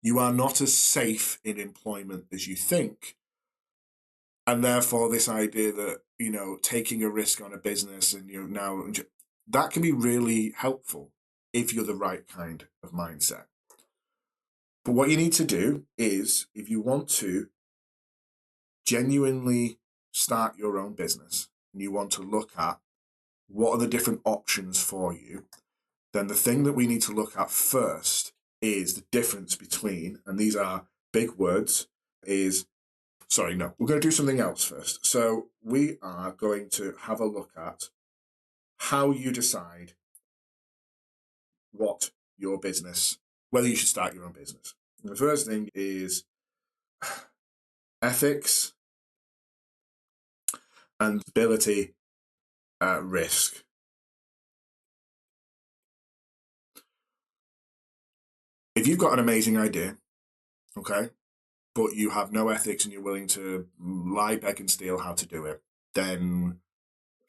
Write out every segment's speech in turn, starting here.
You are not as safe in employment as you think. And therefore, this idea that, taking a risk on a business and that can be really helpful if you're the right kind of mindset. But what you need to do is, if you want to genuinely start your own business and you want to look at what are the different options for you, then the thing that we need to look at first is the difference between, and these are big words, we're going to do something else first. So we are going to have a look at how you decide whether you should start your own business. And the first thing is ethics and ability at risk. If you've got an amazing idea, okay, but you have no ethics and you're willing to lie, beg, and steal how to do it, then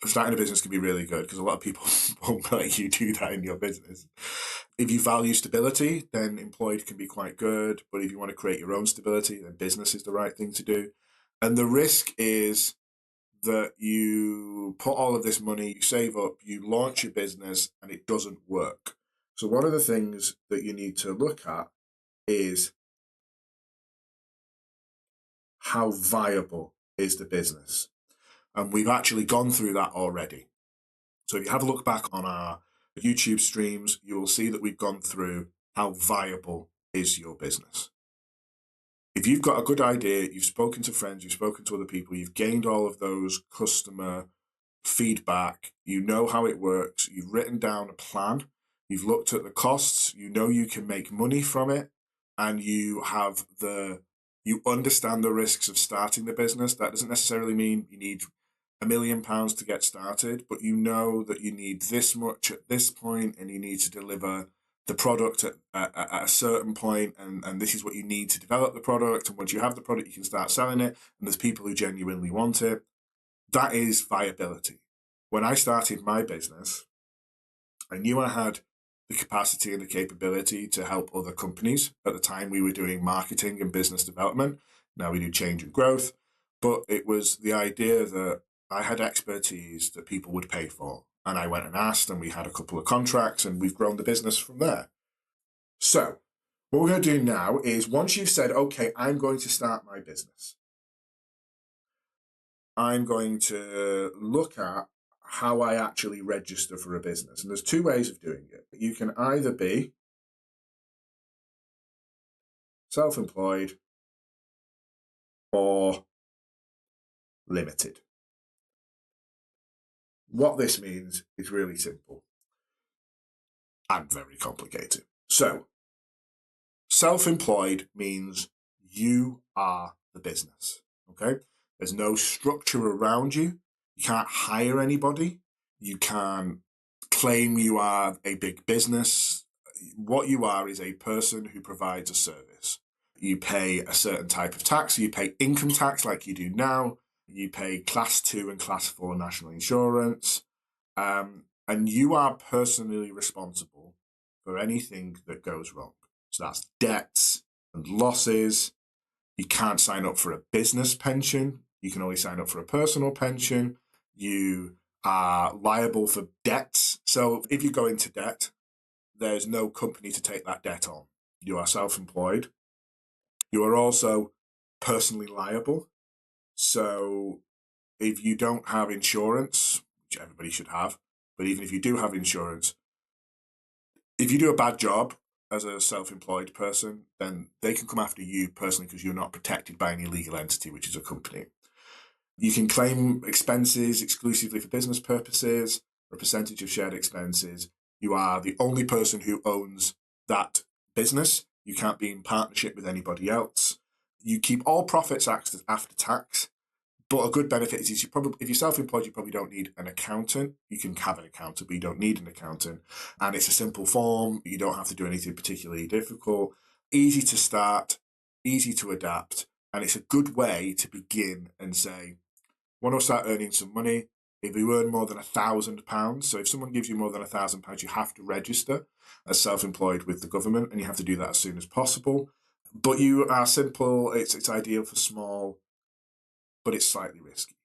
starting a business can be really good because a lot of people won't let you do that in your business. If you value stability, then employed can be quite good. But if you want to create your own stability, then business is the right thing to do. And the risk is that you put all of this money, you save up, you launch your business, and it doesn't work. So one of the things that you need to look at is how viable is the business? And we've actually gone through that already. So if you have a look back on our YouTube streams, you will see that we've gone through how viable is your business. If you've got a good idea, you've spoken to friends, you've spoken to other people, you've gained all of those customer feedback, you know how it works, you've written down a plan, you've looked at the costs, you know you can make money from it, and you understand the risks of starting the business. That doesn't necessarily mean you need £1 million to get started, but you know that you need this much at this point, and you need to deliver the product at a certain point, and this is what you need to develop the product. And once you have the product, you can start selling it, and there's people who genuinely want it. That is viability. When I started my business, I knew I had the capacity and the capability to help other companies. At the time, we were doing marketing and business development. Now we do change and growth. But it was the idea that I had expertise that people would pay for. And I went and asked, and we had a couple of contracts, and we've grown the business from there. So what we're going to do now is, once you've said, okay, I'm going to start my business, I'm going to look at how I actually register for a business. And there's two ways of doing it. You can either be self-employed or limited. What this means is really simple and very complicated. So, self-employed means you are the business, okay? There's no structure around you. You can't hire anybody. You can't claim you are a big business. What you are is a person who provides a service. You pay a certain type of tax. You pay income tax like you do now. You pay class 2 and class 4 national insurance. And you are personally responsible for anything that goes wrong. So that's debts and losses. You can't sign up for a business pension. You can only sign up for a personal pension. You are liable for debts. So if you go into debt, there's no company to take that debt on. You are self-employed. You are also personally liable. So if you don't have insurance, which everybody should have, but even if you do have insurance, if you do a bad job as a self-employed person, then they can come after you personally because you're not protected by any legal entity, which is a company. You can claim expenses exclusively for business purposes, or a percentage of shared expenses. You are the only person who owns that business. You can't be in partnership with anybody else. You keep all profits after tax. But a good benefit is if you're self-employed, you probably don't need an accountant. You can have an accountant, but you don't need an accountant. And it's a simple form. You don't have to do anything particularly difficult. Easy to start, easy to adapt. And it's a good way to begin and say, want to start earning some money. If you earn more than £1,000, so if someone gives you more than £1,000, you have to register as self-employed with the government, and you have to do that as soon as possible. But you are simple. It's ideal for small, but it's slightly risky.